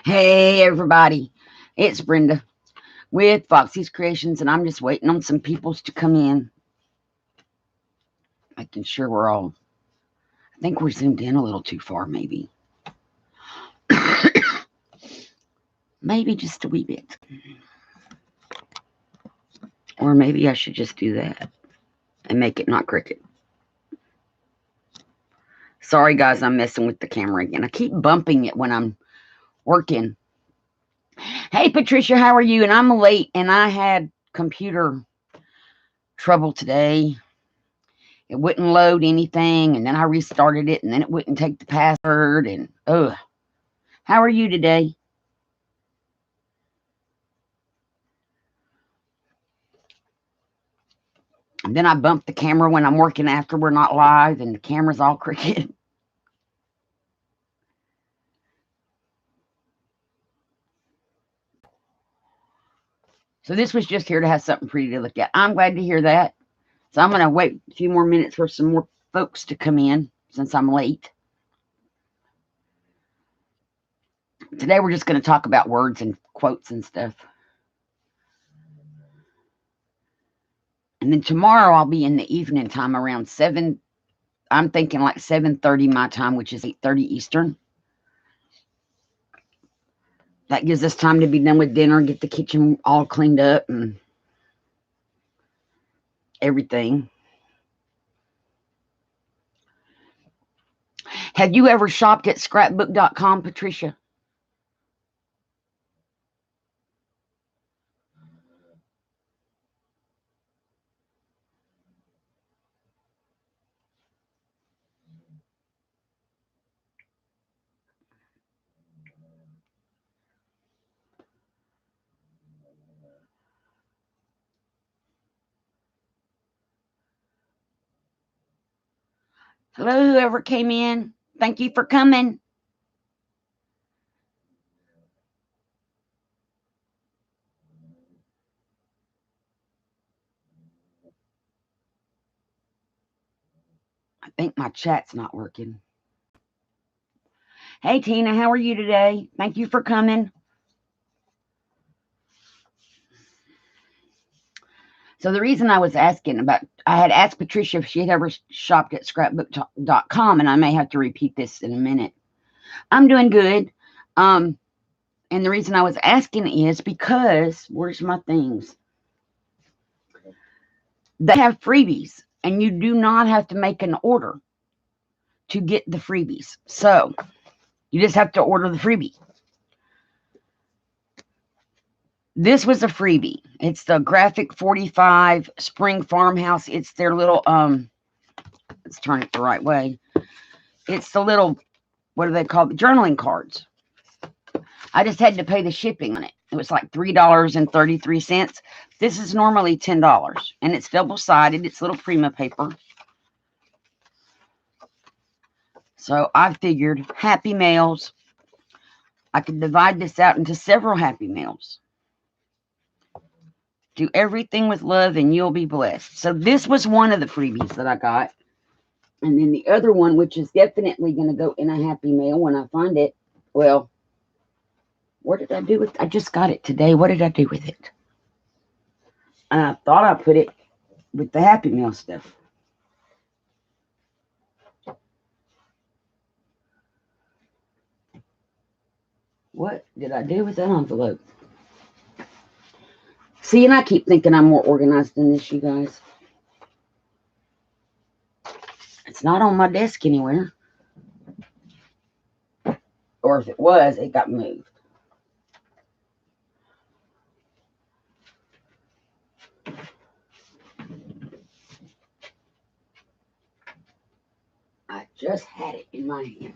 Hey, everybody. It's Brenda with Foxy's Creations, and I'm just waiting on some peoples to come in. Making sure we're all. I think we're zoomed in a little too far, maybe. Maybe just a wee bit. Or maybe I should just do that and make it not crooked. Sorry, guys, I'm messing with the camera again. I keep bumping it when I'm working. Hey, Patricia, how are you? And I'm late, and I had computer trouble today. It wouldn't load anything, and then I restarted it, and then it wouldn't take the password, and ugh. How are you today? And then I bump the camera when I'm working after we're not live, and the camera's all crooked. So this was just here to have something pretty to look at. I'm glad to hear that. So I'm going to wait a few more minutes for some more folks to come in since I'm late. Today we're just going to talk about words and quotes and stuff. And then tomorrow I'll be in the evening time around 7. I'm thinking like 7:30 my time, which is 8:30 Eastern. That gives us time to be done with dinner, get the kitchen all cleaned up and everything. Have you ever shopped at scrapbook.com, Patricia? Hello, whoever came in. Thank you for coming. I think my chat's not working. Hey, Tina, how are you today? Thank you for coming. So the reason I was asking about, I had asked Patricia if she had ever shopped at scrapbook.com, and I may have to repeat this in a minute. I'm doing good. And the reason I was asking is because, where's my things? They have freebies, and you do not have to make an order to get the freebies. So you just have to order the freebie. This was a freebie. It's the Graphic 45 Spring Farmhouse. It's their little, let's turn it the right way. It's the little, what do they call it? Journaling cards. I just had to pay the shipping on it. It was like $3.33. This is normally $10, and it's double-sided. It's little Prima paper. So I figured Happy Mails. I could divide this out into several Happy Mails. Do everything with love, and you'll be blessed. So this was one of the freebies that I got. And then the other one, which is definitely going to go in a Happy Mail when I find it. Well, what did I do with it? I just got it today. What did I do with it? I thought I put it with the Happy Meal stuff. What did I do with that envelope? See, and I keep thinking I'm more organized than this, you guys. It's not on my desk anywhere. Or if it was, it got moved. I just had it in my hand.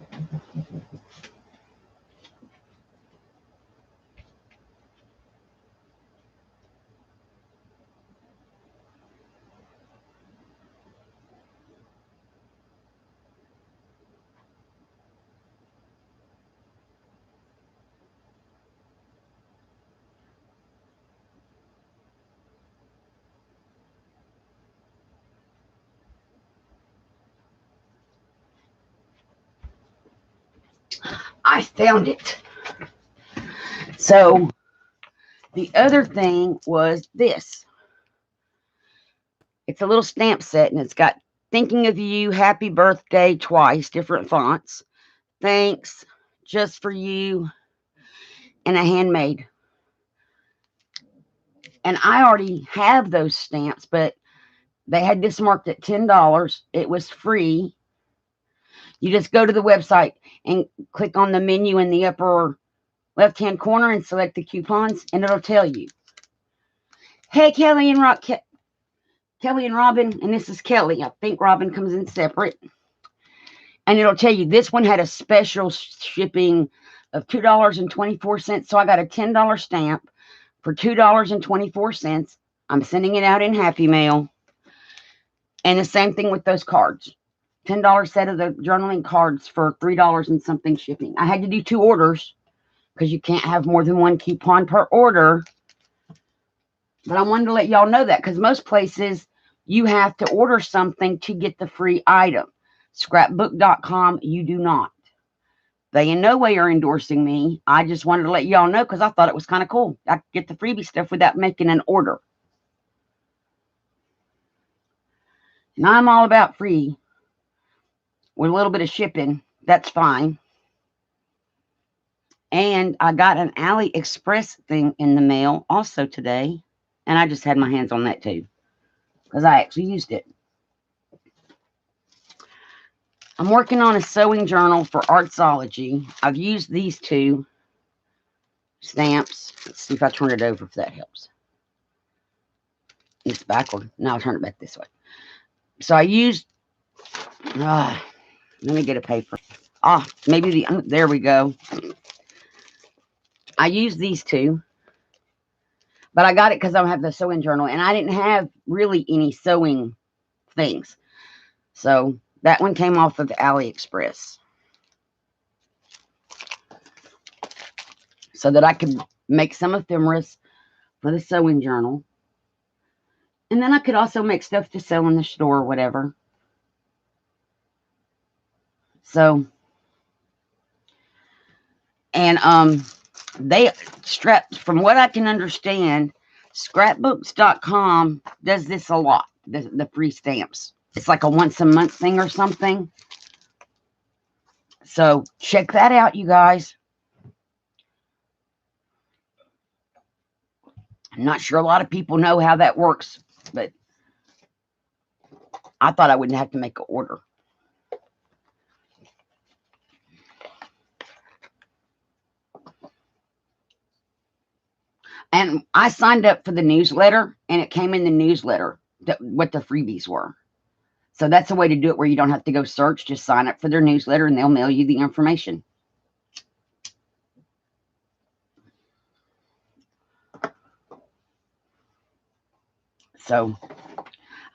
I found it. So the other thing was this. It's a little stamp set, and it's got thinking of you, happy birthday, twice, different fonts. Thanks, just for you, and a handmade. And I already have those stamps, but they had this marked at $10. It was free. You just go to the website and click on the menu in the upper left-hand corner and select the coupons, and it'll tell you, hey, Kelly and Robin, and this is Kelly. I think Robin comes in separate. And it'll tell you this one had a special shipping of $2.24. So I got a $10 stamp for $2.24. I'm sending it out in Happy Mail. And the same thing with those cards. $10 set of the journaling cards for $3 and something shipping. I had to do 2 orders because you can't have more than 1 coupon per order. But I wanted to let y'all know that because most places you have to order something to get the free item. Scrapbook.com, you do not. They in no way are endorsing me. I just wanted to let y'all know because I thought it was kind of cool. I could get the freebie stuff without making an order. And I'm all about free with a little bit of shipping. That's fine. And I got an AliExpress thing in the mail also today. And I just had my hands on that too because I actually used it. I'm working on a sewing journal for Artsology. I've used these 2 stamps. Let's see if I turn it over if that helps. It's backward. Now I'll turn it back this way. So I used, let me get a paper. Maybe there we go. I used these 2. But I got it because I have the sewing journal. And I didn't have really any sewing things. So that one came off of AliExpress. So that I could make some ephemeras for the sewing journal. And then I could also make stuff to sell in the store or whatever. So, and they strapped, from what I can understand, scrapbooks.com does this a lot, the free stamps. It's like a once a month thing or something. So check that out, you guys. I'm not sure a lot of people know how that works, but I thought I wouldn't have to make an order. And I signed up for the newsletter, and it came in the newsletter what the freebies were. So that's a way to do it where you don't have to go search. Just sign up for their newsletter, and they'll mail you the information. So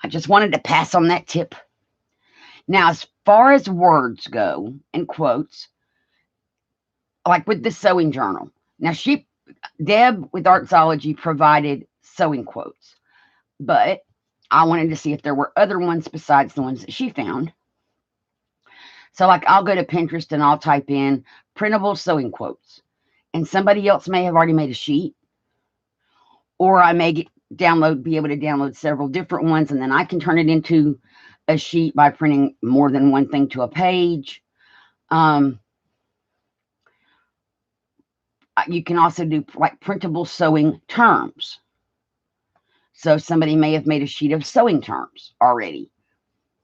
I just wanted to pass on that tip. Now, as far as words go and quotes, like with the sewing journal. Now, Deb with Artsology provided sewing quotes, but I wanted to see if there were other ones besides the ones that she found. So, like, I'll go to Pinterest and I'll type in printable sewing quotes, and somebody else may have already made a sheet, or I may be able to download several different ones, and then I can turn it into a sheet by printing more than one thing to a page. You can also do like printable sewing terms. So somebody may have made a sheet of sewing terms already.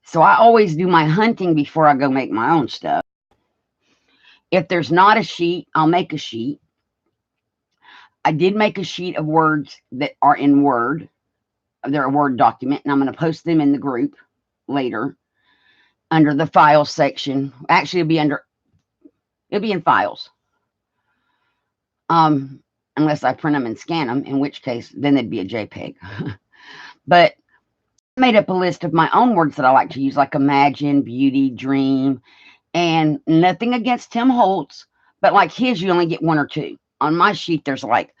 So I always do my hunting before I go make my own stuff. If there's not a sheet, I'll make a sheet. I did make a sheet of words that are in Word. They're a Word document, and I'm going to post them in the group later under the files section. Actually, it'll be in files. Unless I print them and scan them, in which case then they'd be a JPEG. But I made up a list of my own words that I like to use, like imagine, beauty, dream, and nothing against Tim Holtz, but like his, you only get 1 or 2. On my sheet, there's like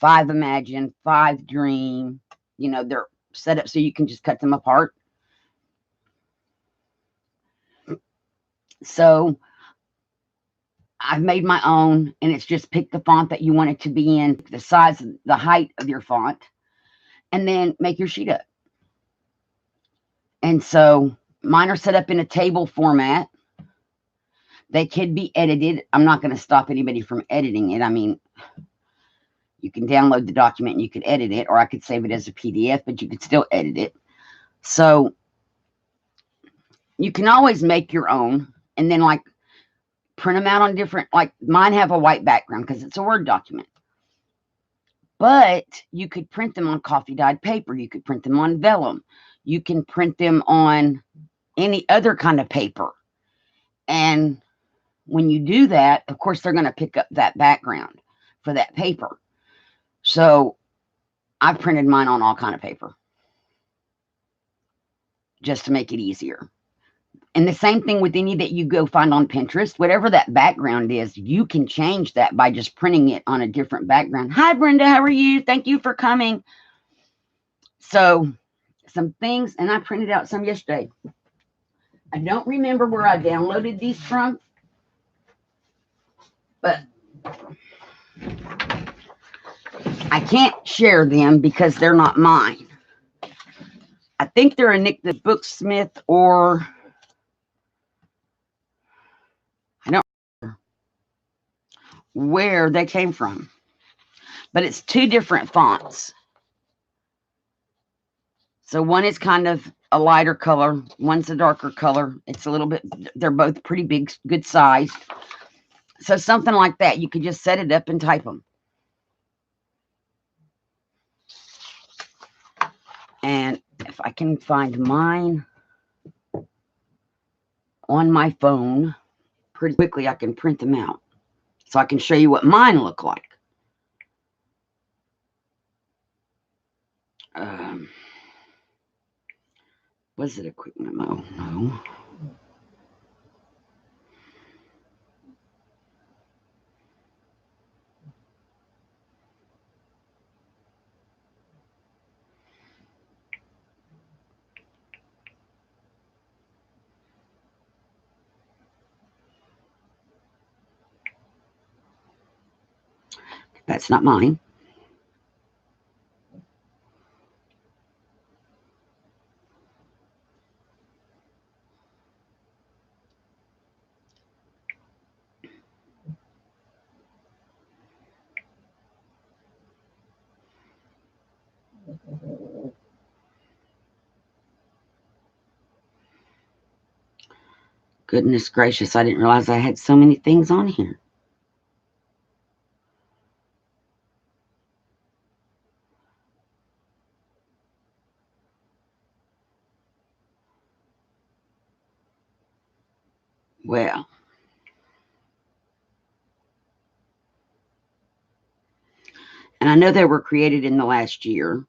5 imagine, 5 dream. You know, they're set up so you can just cut them apart. So I've made my own, and it's just pick the font that you want it to be in, the size, the height of your font, and then make your sheet up. And so mine are set up in a table format. They could be edited. I'm not going to stop anybody from editing it. I mean, you can download the document and you could edit it, or I could save it as a PDF, but you could still edit it. So you can always make your own, and then like print them out on different, like mine have a white background because it's a Word document. But you could print them on coffee dyed paper. You could print them on vellum. You can print them on any other kind of paper. And when you do that, of course, they're going to pick up that background for that paper. So I've printed mine on all kind of paper just to make it easier. And the same thing with any that you go find on Pinterest, whatever that background is, you can change that by just printing it on a different background. Hi, Brenda, how are you? Thank you for coming. So some things, and I printed out some yesterday. I don't remember where I downloaded these from, but I can't share them because they're not mine. I think they're a Nick the Booksmith, or I don't remember where they came from, but it's two different fonts. So one is kind of a lighter color, one's a darker color. It's a little bit, they're both pretty big, good sized. So something like that, you could just set it up and type them. And if I can find mine on my phone pretty quickly, I can print them out. So I can show you what mine look like. Was it a quick memo? No. That's not mine. Goodness gracious, I didn't realize I had so many things on here. Well, and I know they were created in the last year.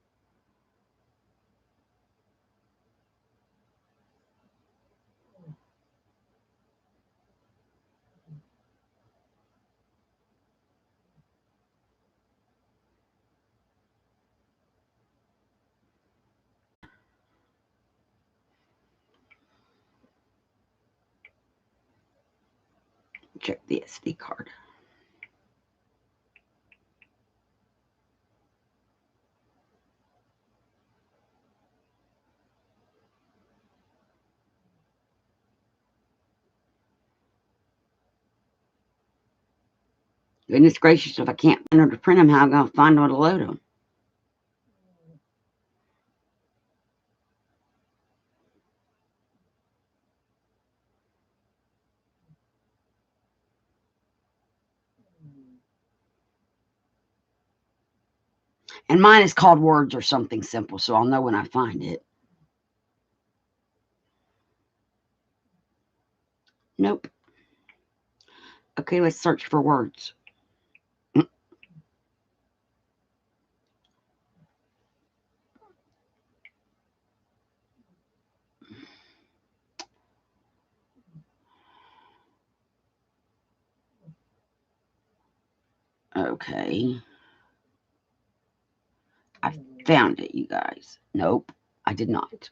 Check the SD card. Goodness gracious, if I can't find her to print them, how am I going to find her to load them? And mine is called Words or something simple, so I'll know when I find it. Nope. Okay, let's search for words. Okay. I found it, you guys. Nope, I did not.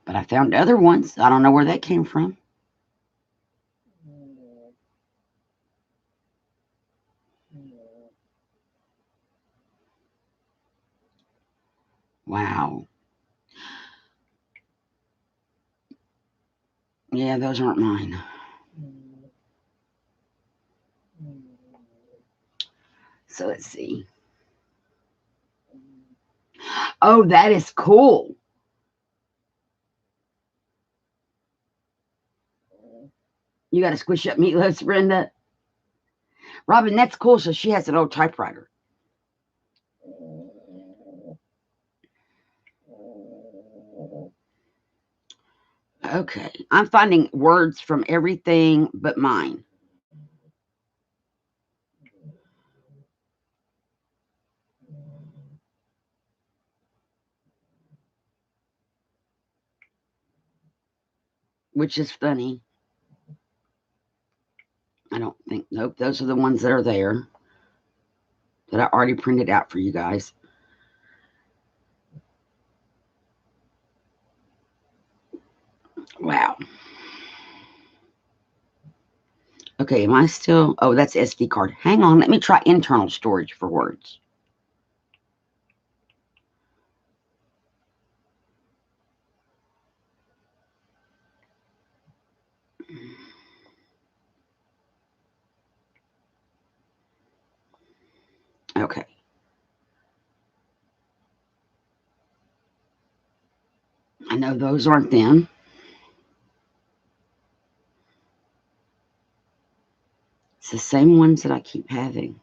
But I found other ones. I don't know where that came from. Wow. Yeah, those aren't mine. So let's see. Oh, that is cool. You got to squish up meatloaves, Brenda. Robin, that's cool. So she has an old typewriter. Okay. I'm finding words from everything but mine. Which is funny. I don't think, nope, those are the ones that are there that I already printed out for you guys. Wow. Okay, am I still? Oh, that's SD card. Hang on, let me try internal storage for words. Okay. I know those aren't them. It's the same ones that I keep having.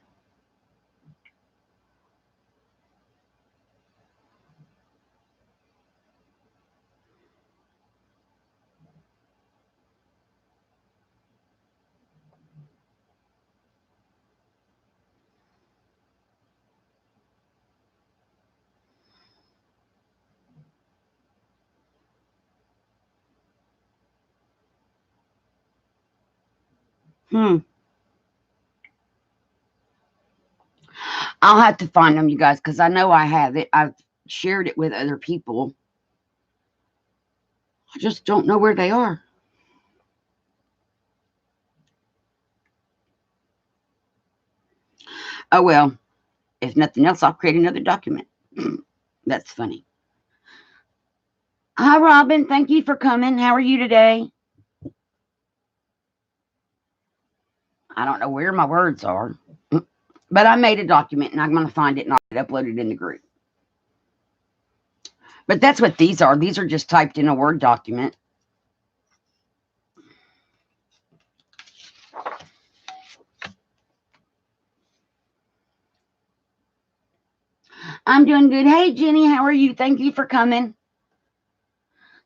I'll have to find them, you guys, because I know I have it. I've shared it with other people. I just don't know where they are. Oh, well, if nothing else, I'll create another document. That's funny. Hi, Robin. Thank you for coming. How are you today? I don't know where my words are, but I made a document and I'm going to find it and I'll upload it in the group. But that's what these are. These are just typed in a Word document. I'm doing good. Hey, Jenny, how are you? Thank you for coming.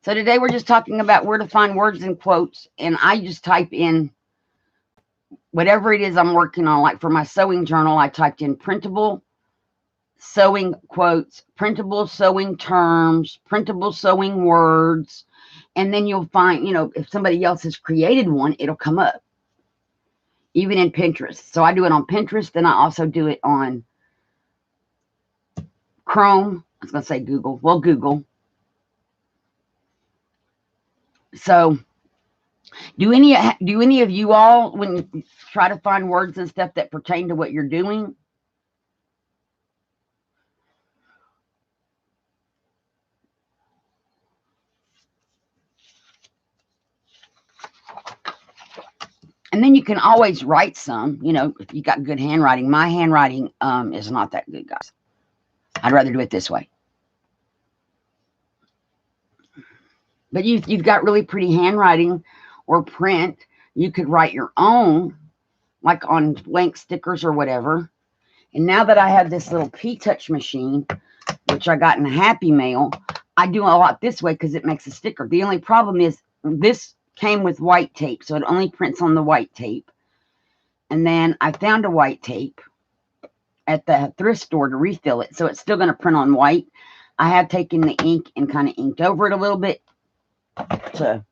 So today we're just talking about where to find words and quotes. And I just type in whatever it is I'm working on. Like for my sewing journal, I typed in printable sewing quotes, printable sewing terms, printable sewing words. And then you'll find, if somebody else has created one, it'll come up. Even in Pinterest. So I do it on Pinterest, then I also do it on Chrome. I was going to say Google. Well, Google. So do any of you all, when you try to find words and stuff that pertain to what you're doing? And then you can always write some, if you got good handwriting. My handwriting is not that good, guys. I'd rather do it this way. But you've got really pretty handwriting or print. You could write your own, like on blank stickers or whatever. And now that I have this little P-Touch machine, which I got in a Happy Mail, I do a lot this way because it makes a sticker. The only problem is this came with white tape, so it only prints on the white tape. And then I found a white tape at the thrift store to refill it, so it's still going to print on white. I have taken the ink and kind of inked over it a little bit to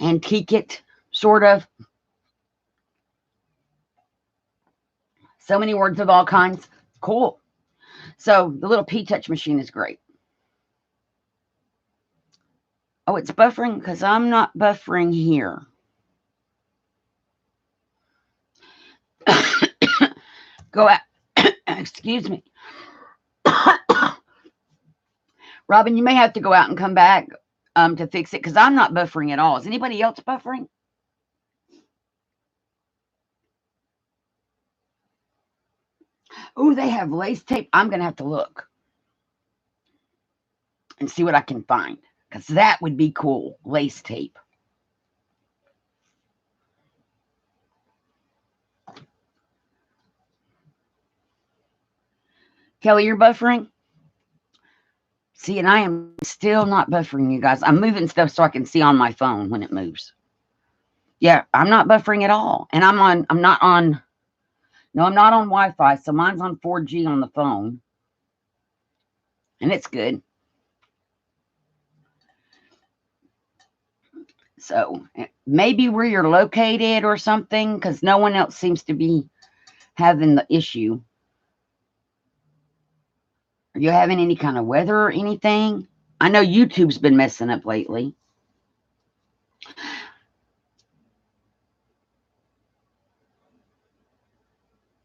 antique it, sort of. So many words of all kinds. Cool. So the little P-Touch machine is great. Oh, it's buffering because I'm not buffering here. Go out. Excuse me. Robin, you may have to go out and come back to fix it because I'm not buffering at all. Is anybody else buffering? Oh, they have lace tape. I'm going to have to look and see what I can find because that would be cool. Lace tape. Kelly, you're buffering? See, and I am still not buffering, you guys. I'm moving stuff so I can see on my phone when it moves. Yeah, I'm not buffering at all. And I'm not on Wi-Fi, so mine's on 4G on the phone. And it's good. So maybe where you're located or something, because no one else seems to be having the issue. Are you having any kind of weather or anything? I know YouTube's been messing up lately.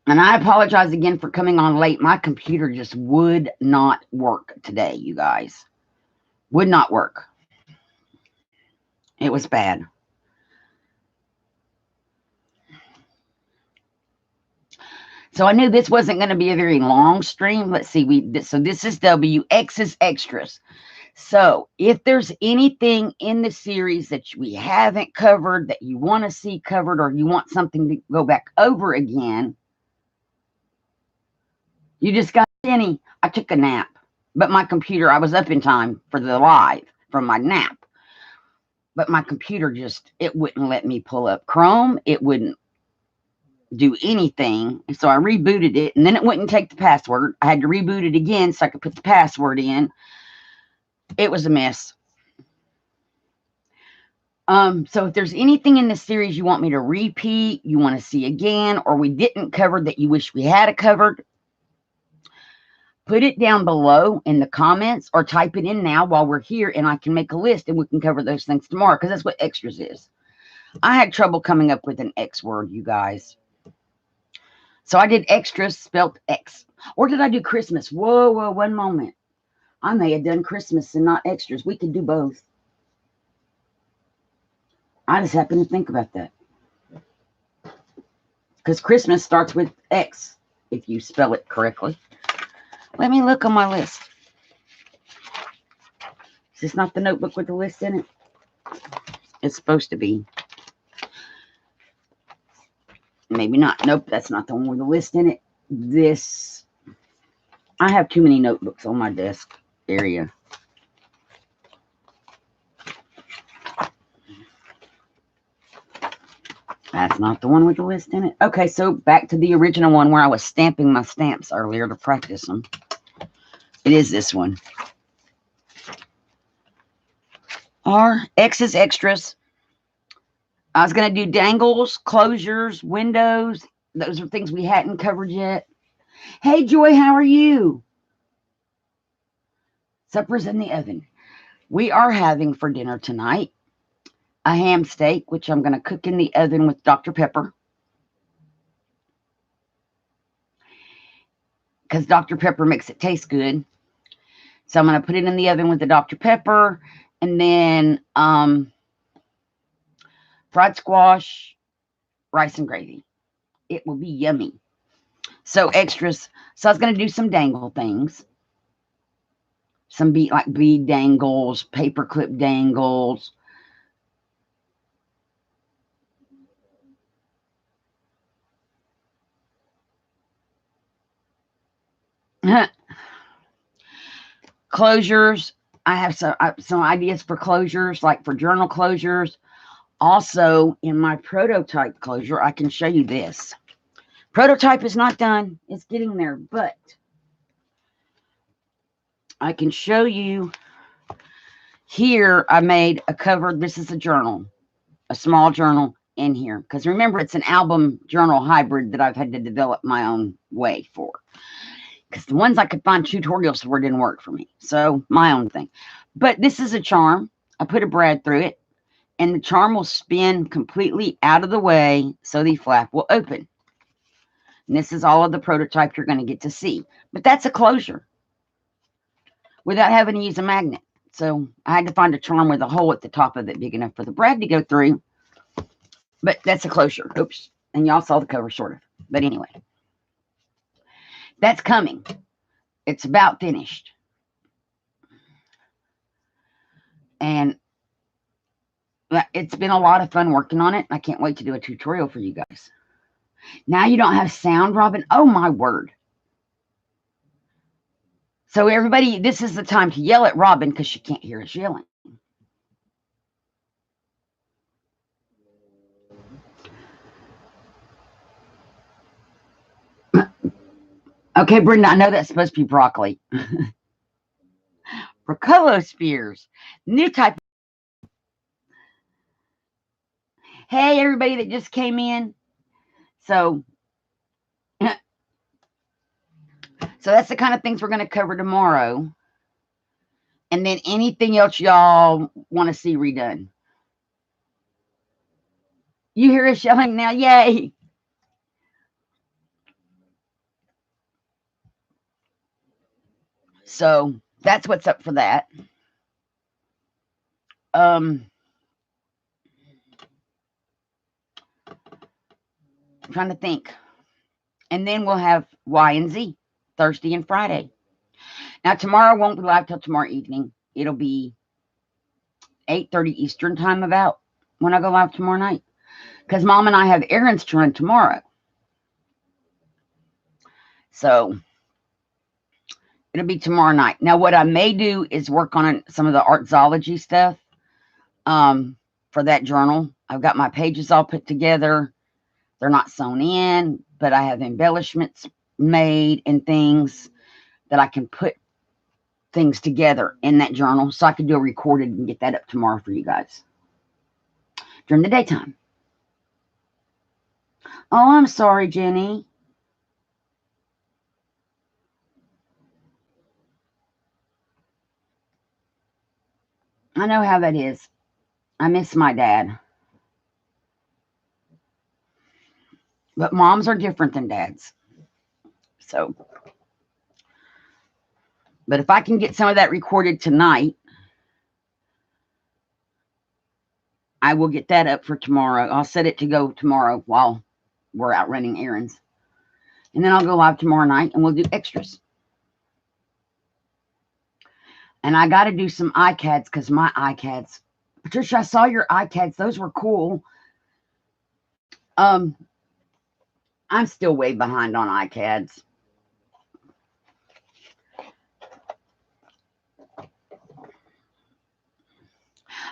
And I apologize again for coming on late. My computer just would not work today, you guys. Would not work. It was bad. So I knew this wasn't going to be a very long stream. Let's see. So this is WX's Extras. So if there's anything in the series that we haven't covered that you want to see covered or you want something to go back over again, you just got any. I took a nap, but my computer, I was up in time for the live from my nap. But my computer it wouldn't let me pull up Chrome. It wouldn't do anything. And so I rebooted it, and then it wouldn't take the password. I had to reboot it again so I could put the password in. It was a mess. So if there's anything in this series you want me to repeat, you want to see again, or we didn't cover that you wish we had covered, put it down below in the comments or type it in now while we're here, and I can make a list and we can cover those things tomorrow because that's what Extras is. I had trouble coming up with an X word, you guys. So I did Extras spelled X. Or did I do Christmas? Whoa, one moment. I may have done Christmas and not Extras. We could do both. I just happened to think about that. Because Christmas starts with X if you spell it correctly. Let me look on my list. Is this not the notebook with the list in it? It's supposed to be. Maybe not. Nope, that's not the one with the list in it. I have too many notebooks on my desk area. That's not the one with the list in it. Okay, so back to the original one where I was stamping my stamps earlier to practice them. It is this one. X is Extras. I was going to do dangles, closures, windows. Those are things we hadn't covered yet. Hey, Joy, how are you? Supper's in the oven. We are having for dinner tonight a ham steak, which I'm going to cook in the oven with Dr. Pepper. Because Dr. Pepper makes it taste good. So I'm going to put it in the oven with the Dr. Pepper. And then fried squash, rice and gravy. It will be yummy. So Extras. So I was going to do some dangle things. Some bead dangles, paperclip dangles. Closures. I have some ideas for closures, like for journal closures. Also, in my prototype closure, I can show you this. Prototype is not done. It's getting there, but I can show you here. I made a cover. This is a journal, a small journal in here. Because remember, it's an album journal hybrid that I've had to develop my own way for. Because the ones I could find tutorials for didn't work for me. So my own thing. But this is a charm, I put a brad through it, and the charm will spin completely out of the way so the flap will open. And this is all of the prototype you're going to get to see. But that's a closure without having to use a magnet. So I had to find a charm with a hole at the top of it big enough for the brad to go through. But that's a closure. Oops. And y'all saw the cover, sort of. But anyway, that's coming. It's about finished. And it's been a lot of fun working on it. I can't wait to do a tutorial for you guys. Now you don't have sound, Robin? Oh, my word. So everybody, this is the time to yell at Robin because she can't hear us yelling. Okay, Brenda, I know that's supposed to be broccoli. Spheres. New type. Hey, everybody that just came in. So that's the kind of things we're going to cover tomorrow. And then anything else y'all want to see redone. You hear us yelling now? Yay. So that's what's up for that. I'm trying to think. And then we'll have Y and Z Thursday and Friday. Now tomorrow won't be live till tomorrow evening. It'll be 8:30 Eastern time about when I go live tomorrow night. Because Mom and I have errands to run tomorrow. So it'll be tomorrow night. Now what I may do is work on some of the artsology stuff for that journal. I've got my pages all put together. They're not sewn in, but I have embellishments made and things that I can put things together in that journal, so I could do a recorded and get that up tomorrow for you guys during the daytime. Oh, I'm sorry, Jenny. I know how that is. I miss my dad. But moms are different than dads. So, but if I can get some of that recorded tonight, I will get that up for tomorrow. I'll set it to go tomorrow while we're out running errands. And then I'll go live tomorrow night and we'll do extras. And I got to do some iCads because my iCads, Patricia, I saw your iCads. Those were cool. I'm still way behind on iCads.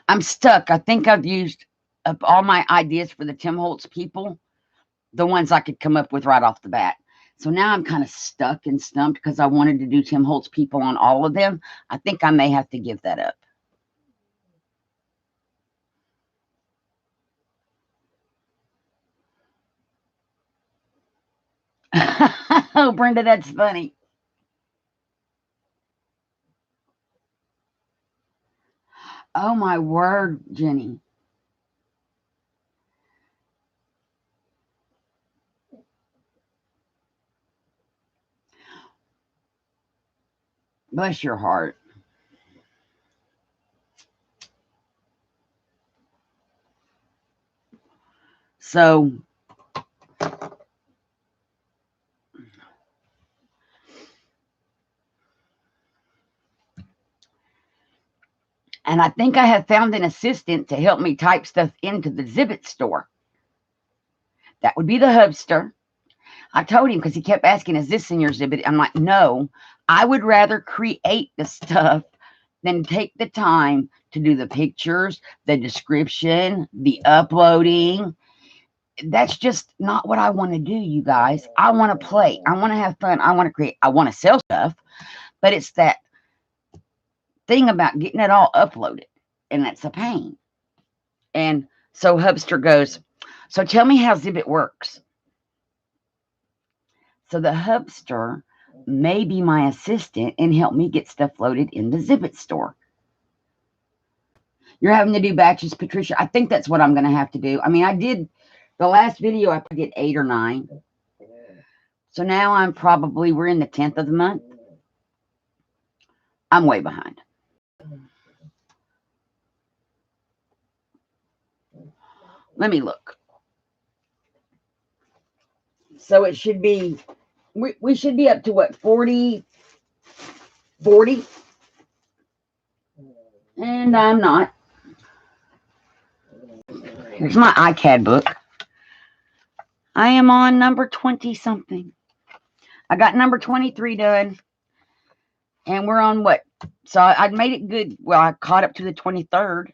I'm stuck. I think I've used up all my ideas for the Tim Holtz people, the ones I could come up with right off the bat. So now I'm kind of stuck and stumped because I wanted to do Tim Holtz people on all of them. I think I may have to give that up. Oh, Brenda, that's funny. Oh, my word, Jenny. Bless your heart. So, and I think I have found an assistant to help me type stuff into the Zibbet store. That would be the hubster. I told him because he kept asking, is this in your Zibbet? I'm like, no, I would rather create the stuff than take the time to do the pictures, the description, the uploading. That's just not what I want to do, you guys. I want to play. I want to have fun. I want to create. I want to sell stuff, but it's that thing about getting it all uploaded, and that's a pain. And so Hubster goes, so tell me how Zibbet works. So the Hubster may be my assistant and help me get stuff loaded in the Zibbet store. You're having to do batches, Patricia. I think that's what I'm going to have to do. I mean, I did the last video, I did 8 or 9. So now we're in the 10th of the month. I'm way behind. Let me look. So it should be, we should be up to what, 40? And I'm not. Here's my iCAD book. I am on number 20 something. I got number 23 done. And we're on what? So I'd made it good. Well, I caught up to the 23rd.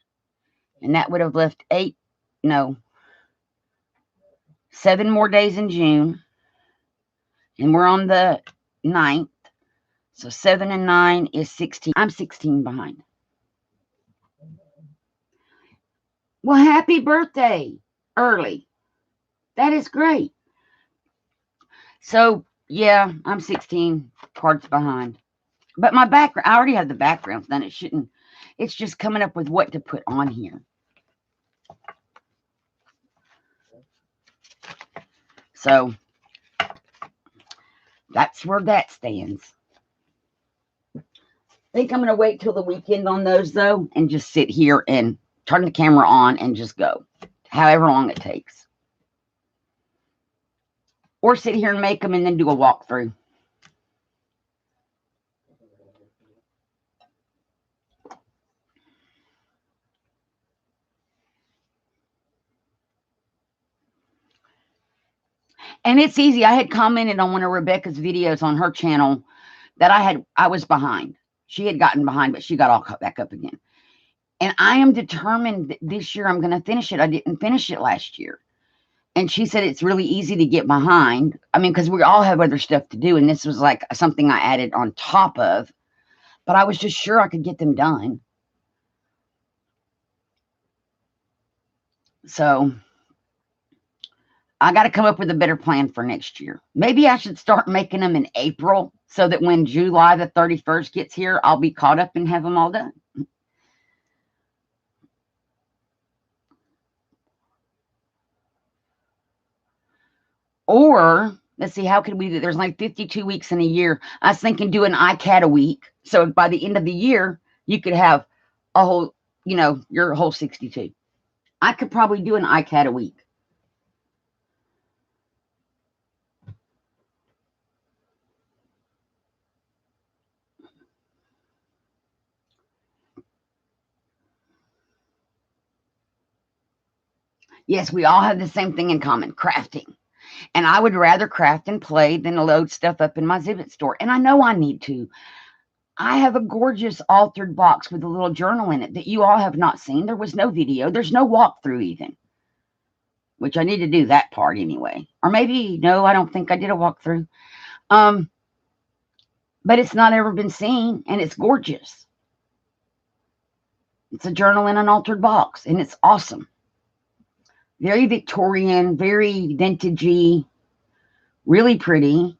And that would have left 7 more days in June. And we're on the 9th. So 7 and 9 is 16. I'm 16 behind. Well, happy birthday early. That is great. So, yeah, I'm 16 parts behind. But my background, I already have the backgrounds done. It's just coming up with what to put on here. So, that's where that stands. I think I'm going to wait till the weekend on those, though, and just sit here and turn the camera on and just go, however long it takes. Or sit here and make them and then do a walkthrough. And it's easy. I had commented on one of Rebecca's videos on her channel that I was behind. She had gotten behind, but she got all cut back up again. And I am determined that this year I'm going to finish it. I didn't finish it last year. And she said it's really easy to get behind. I mean, because we all have other stuff to do. And this was like something I added on top of. But I was just sure I could get them done. So I got to come up with a better plan for next year. Maybe I should start making them in April so that when July the 31st gets here, I'll be caught up and have them all done. Or, let's see, how could we do? There's like 52 weeks in a year. I was thinking do an iCAD a week. So by the end of the year, you could have a whole, your whole 62. I could probably do an iCAD a week. Yes, we all have the same thing in common, crafting. And I would rather craft and play than load stuff up in my Zibbet store. And I know I need to. I have a gorgeous altered box with a little journal in it that you all have not seen. There was no video. There's no walkthrough even, which I need to do that part anyway. Or maybe, no, I don't think I did a walkthrough. But it's not ever been seen, and it's gorgeous. It's a journal in an altered box, and it's awesome. Very Victorian, very vintagey, really pretty.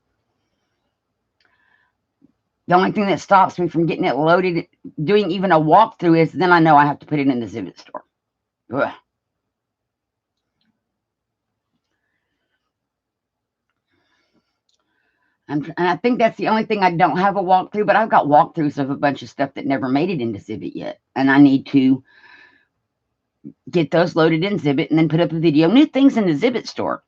The only thing that stops me from getting it loaded, doing even a walkthrough, is then I know I have to put it in the Zibbet store. Ugh. And I think that's the only thing I don't have a walkthrough, but I've got walkthroughs of a bunch of stuff that never made it into Zibbet yet. And I need to get those loaded in Zibbet and then put up a video. New things in the Zibbet store.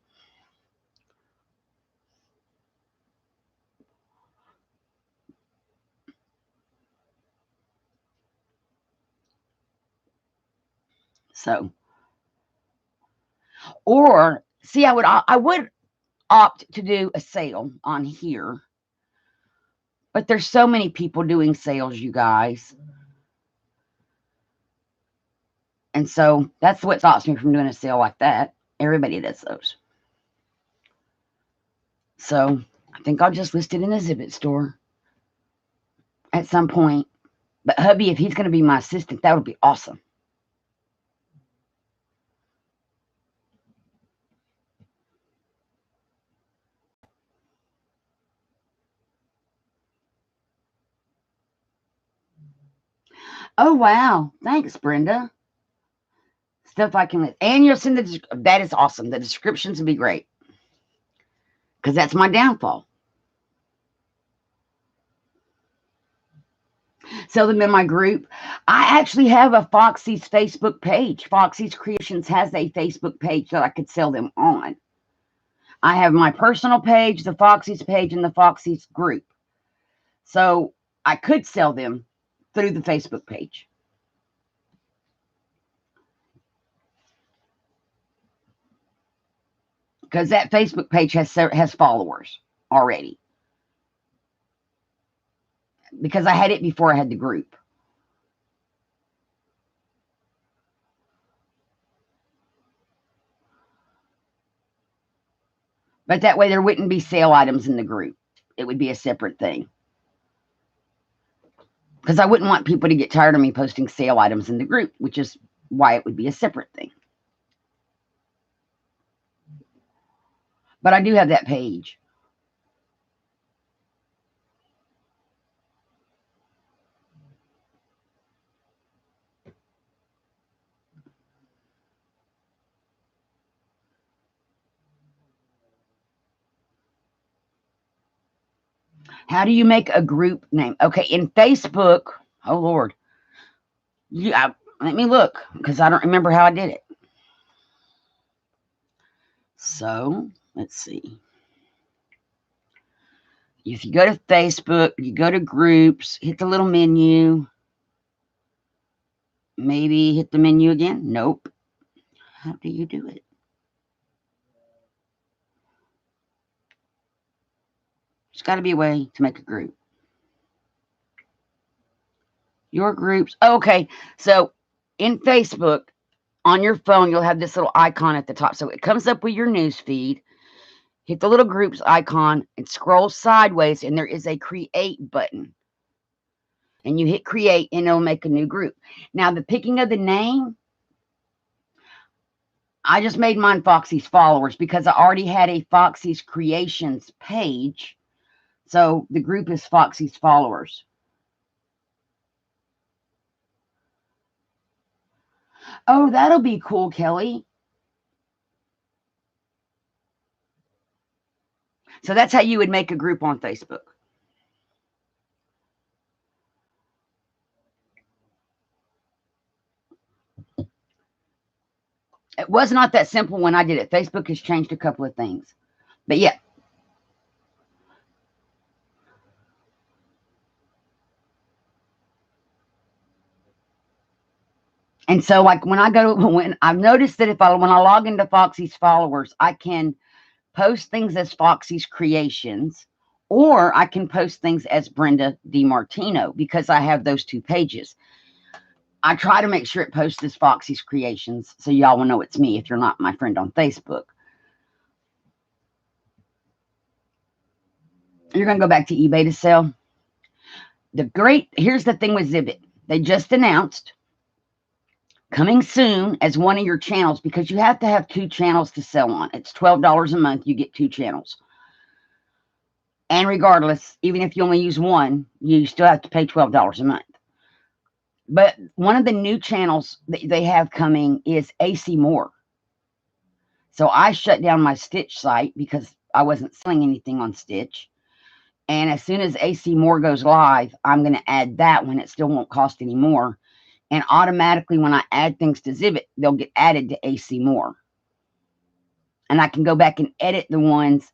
So, or see, I would opt to do a sale on here, but there's so many people doing sales, you guys. And so that's what stops me from doing a sale like that. Everybody does those. So I think I'll just list it in a Zibbet store at some point. But hubby, if he's going to be my assistant, that would be awesome. Oh, wow. Thanks, Brenda. Stuff I can list. And you'll send that is awesome. The descriptions would be great. Because that's my downfall. Sell them in my group. I actually have a Foxy's Facebook page. Foxy's Creations has a Facebook page that I could sell them on. I have my personal page, the Foxy's page, and the Foxy's group. So I could sell them through the Facebook page. Because that Facebook page has followers already. Because I had it before I had the group. But that way there wouldn't be sale items in the group. It would be a separate thing. Because I wouldn't want people to get tired of me posting sale items in the group, which is why it would be a separate thing. But I do have that page. How do you make a group name? Okay, in Facebook, oh Lord. Yeah, let me look, because I don't remember how I did it. So, let's see. If you go to Facebook, you go to groups, hit the little menu. Maybe hit the menu again. Nope. How do you do it? There's got to be a way to make a group. Your groups. Okay. So in Facebook, on your phone, you'll have this little icon at the top. So it comes up with your news feed. Hit the little groups icon and scroll sideways, and there is a create button. And you hit create, and it'll make a new group. Now, the picking of the name, I just made mine Foxy's Followers because I already had a Foxy's Creations page. So the group is Foxy's Followers. Oh, that'll be cool, Kelly. So that's how you would make a group on Facebook. It was not that simple when I did it. Facebook has changed a couple of things. But yeah. And so, like, when I've noticed that when I log into Foxy's Followers, I can post things as Foxy's Creations, or I can post things as Brenda DiMartino because I have those two pages. I try to make sure it posts as Foxy's Creations so y'all will know it's me if you're not my friend on Facebook. You're going to go back to eBay to sell. Here's the thing with Zibbet. They just announced coming soon as one of your channels, because you have to have 2 channels to sell on. It's $12 a month. You get 2 channels. And regardless, even if you only use one, you still have to pay $12 a month. But one of the new channels that they have coming is AC Moore. So I shut down my Stitch site because I wasn't selling anything on Stitch. And as soon as AC Moore goes live, I'm going to add that one. It still won't cost any more. And automatically, when I add things to Zibbet, they'll get added to AC Moore. And I can go back and edit the ones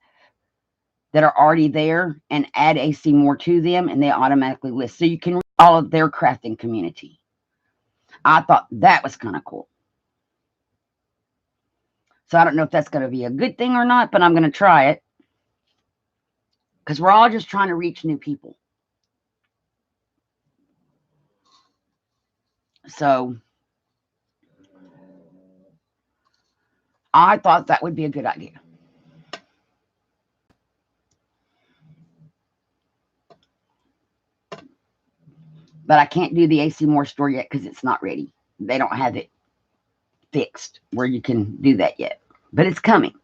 that are already there and add AC Moore to them, and they automatically list. So you can read all of their crafting community. I thought that was kind of cool. So I don't know if that's going to be a good thing or not, but I'm going to try it. Because we're all just trying to reach new people. So I thought that would be a good idea. But I can't do the AC Moore store yet because it's not ready. They don't have it fixed where you can do that yet. But it's coming.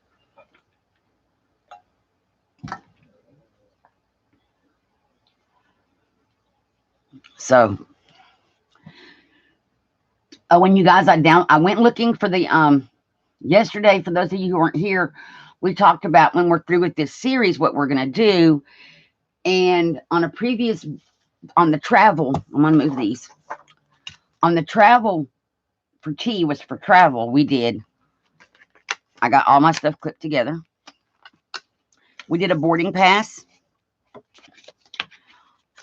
So Oh, and you guys, I went looking for the yesterday. For those of you who weren't here, we talked about when we're through with this series what we're going to do. And on the travel, I'm going to move these. On the travel for tea was for travel. I got all my stuff clipped together. We did a boarding pass.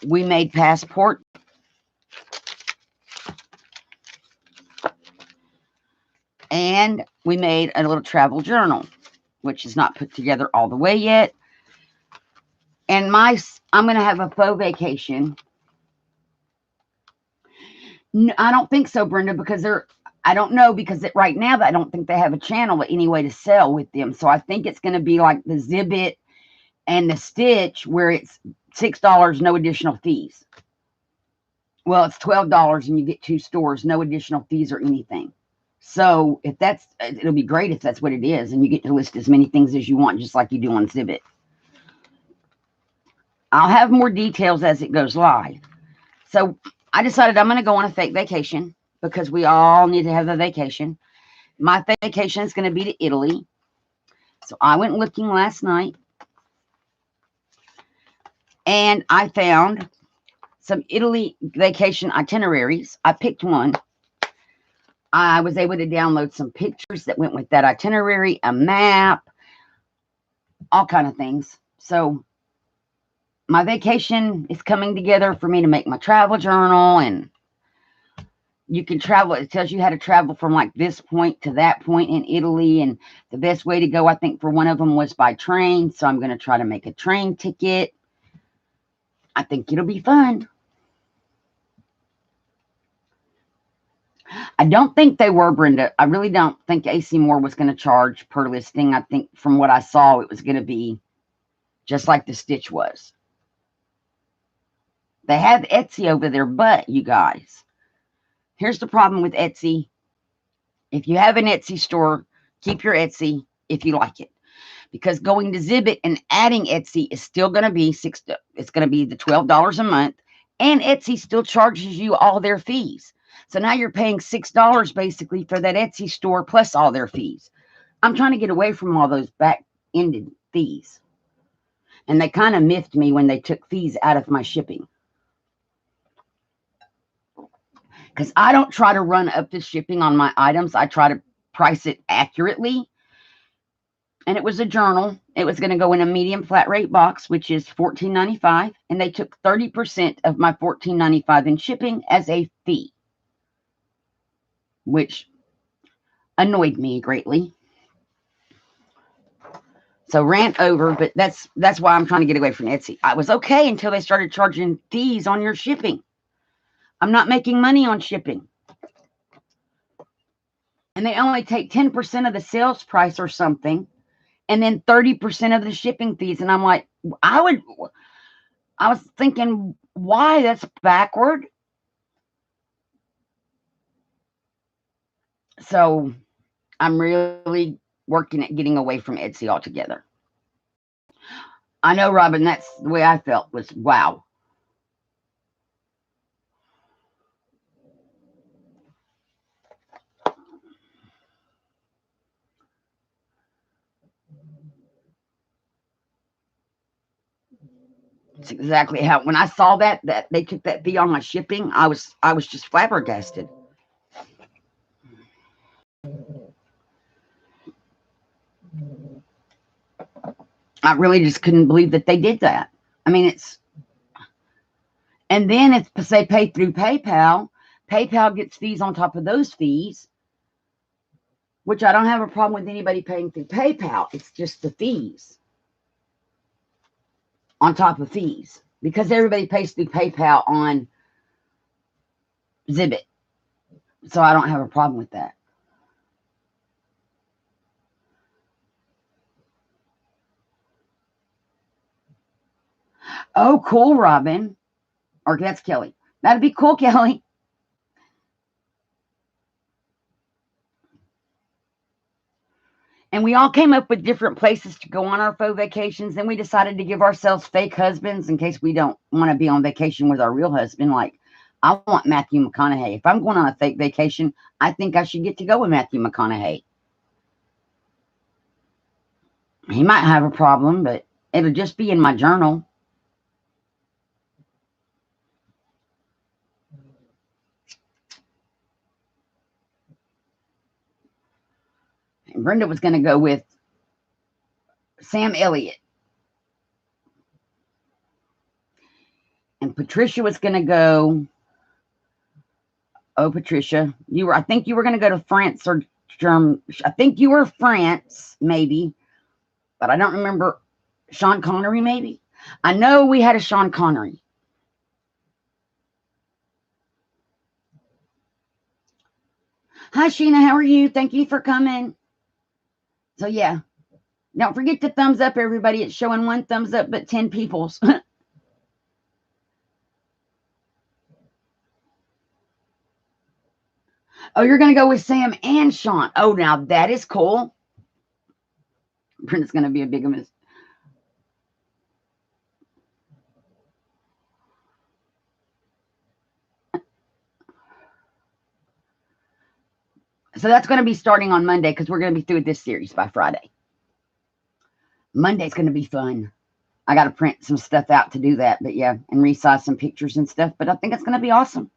We made passport. And we made a little travel journal, which is not put together all the way yet. And I'm going to have a faux vacation. No, I don't think so, Brenda, because I don't know, because right now I don't think they have a channel any way to sell with them. So I think it's going to be like the Zibbet and the Stitch, where it's $6, no additional fees. Well, it's $12 and you get 2 stores, no additional fees or anything. So it'll be great if that's what it is, and you get to list as many things as you want, just like you do on Zibbet. I'll have more details as it goes live. So I decided I'm going to go on a fake vacation, because we all need to have a vacation. My vacation is going to be to Italy. So I went looking last night, and I found some Italy vacation itineraries. I picked one. I was able to download some pictures that went with that itinerary, a map, all kind of things. So my vacation is coming together for me to make my travel journal, and you can travel. It tells you how to travel from like this point to that point in Italy, and the best way to go, I think, for one of them was by train. So I'm going to try to make a train ticket. I think it'll be fun. I don't think they were, Brenda. I really don't think AC Moore was going to charge per listing. I think from what I saw, it was going to be just like the Stitch was. They have Etsy over there, but you guys, here's the problem with Etsy. If you have an Etsy store, keep your Etsy if you like it. Because going to Zibbet and adding Etsy is still going to be it's going to be the $12 a month, and Etsy still charges you all their fees. So now you're paying $6 basically for that Etsy store plus all their fees. I'm trying to get away from all those back-ended fees. And they kind of miffed me when they took fees out of my shipping. Because I don't try to run up the shipping on my items. I try to price it accurately. And it was a journal. It was going to go in a medium flat rate box, which is $14.95. And they took 30% of my $14.95 in shipping as a fee, which annoyed me greatly. So rant over, but that's why I'm trying to get away from Etsy. I was okay until they started charging fees on your shipping. I'm not making money on shipping. And they only take 10% of the sales price or something, and then 30% of the shipping fees. And I'm like, I was thinking, why? That's backward. So I'm really working at getting away from Etsy altogether. I know, Robin, that's the way I felt, was wow. It's exactly how, when I saw that they took that fee on my shipping, I was just flabbergasted. I really just couldn't believe that they did that. I mean, and then if they pay through PayPal, PayPal gets fees on top of those fees, which I don't have a problem with anybody paying through PayPal. It's just the fees on top of fees, because everybody pays through PayPal on Zibbet. So I don't have a problem with that. Oh, cool, Robin. Or that's Kelly. That'd be cool, Kelly. And we all came up with different places to go on our faux vacations. Then we decided to give ourselves fake husbands in case we don't want to be on vacation with our real husband. Like I want Matthew McConaughey. If I'm going on a fake vacation, I think I should get to go with Matthew McConaughey. He might have a problem, but it'll just be in my journal. And Brenda was going to go with Sam Elliott. And Patricia was going to go. Oh, Patricia, I think you were going to go to France or Germany. I think you were France, maybe. But I don't remember. Sean Connery, maybe. I know we had a Sean Connery. Hi, Sheena. How are you? Thank you for coming. So, yeah. Don't forget to thumbs up, everybody. It's showing 1 thumbs up, but 10 people's. Oh, you're going to go with Sam and Sean. Oh, now that is cool. Brenda's going to be a bigamist. So that's going to be starting on Monday because we're going to be through this series by Friday. Monday's going to be fun. I got to print some stuff out to do that. But yeah, and resize some pictures and stuff. But I think it's going to be awesome.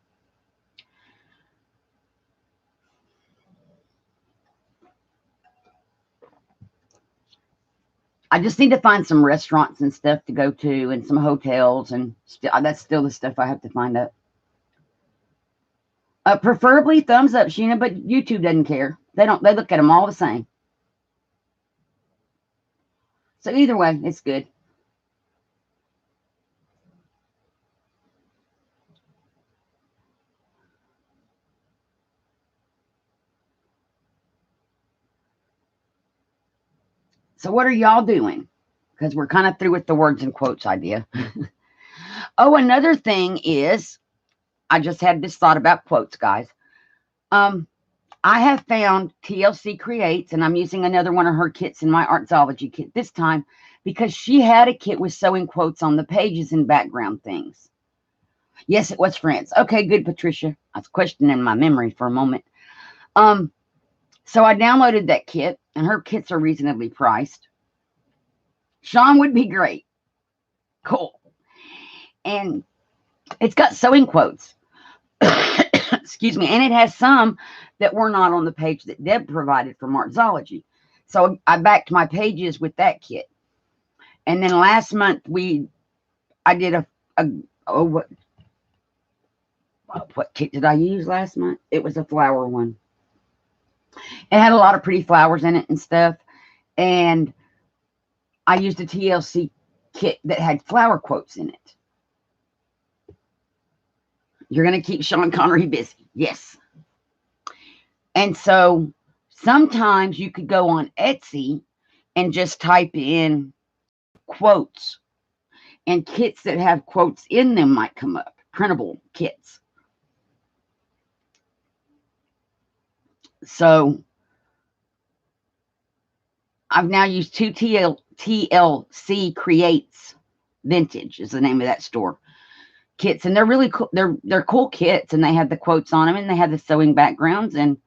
I just need to find some restaurants and stuff to go to and some hotels. And that's still the stuff I have to find out. Preferably thumbs up, Sheena, but YouTube doesn't care. They look at them all the same. So either way, it's good. So what are y'all doing? Because we're kind of through with the words and quotes idea. Oh, another thing is, I just had this thought about quotes, guys. I have found TLC Creates, and I'm using another one of her kits in my Artsology kit this time because she had a kit with sewing quotes on the pages and background things. Yes, it was France. Okay, good, Patricia. I was questioning my memory for a moment. So I downloaded that kit, and her kits are reasonably priced. Sean would be great. Cool. And it's got sewing quotes. Excuse me. And it has some that were not on the page that Deb provided from Artsology. So I backed my pages with that kit. And then last month I did what kit did I use last month? It was a flower one. It had a lot of pretty flowers in it and stuff. And I used a TLC kit that had flower quotes in it. You're going to keep Sean Connery busy. Yes. And so sometimes you could go on Etsy and just type in quotes. And kits that have quotes in them might come up. Printable kits. So I've now used 2 TLC Creates Vintage is the name of that store. Kits, and they're really cool. They're cool kits, and they have the quotes on them, and they have the sewing backgrounds, and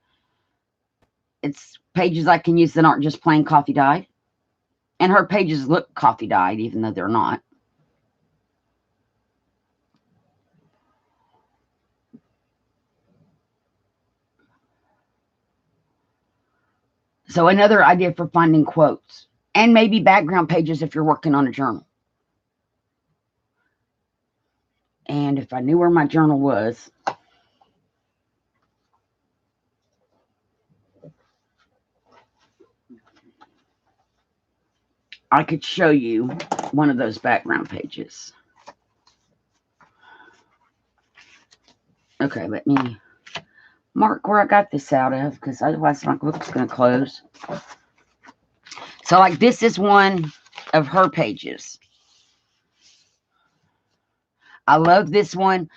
it's pages I can use that aren't just plain coffee dyed. And her pages look coffee dyed, even though they're not. So another idea for finding quotes, and maybe background pages if you're working on a journal. And if I knew where my journal was, I could show you one of those background pages. Okay, let me mark where I got this out of, because otherwise my book's going to close. So, like, this is one of her pages. I love this one,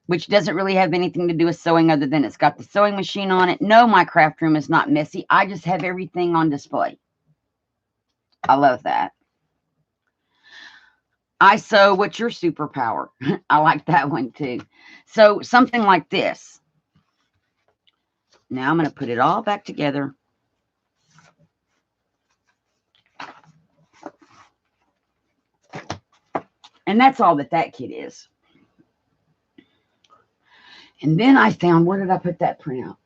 which doesn't really have anything to do with sewing other than it's got the sewing machine on it. No, my craft room is not messy. I just have everything on display. I love that. I sew, what's your superpower? I like that one too. So something like this. Now I'm going to put it all back together. And that's all that kit is. And then I found, where did I put that printout?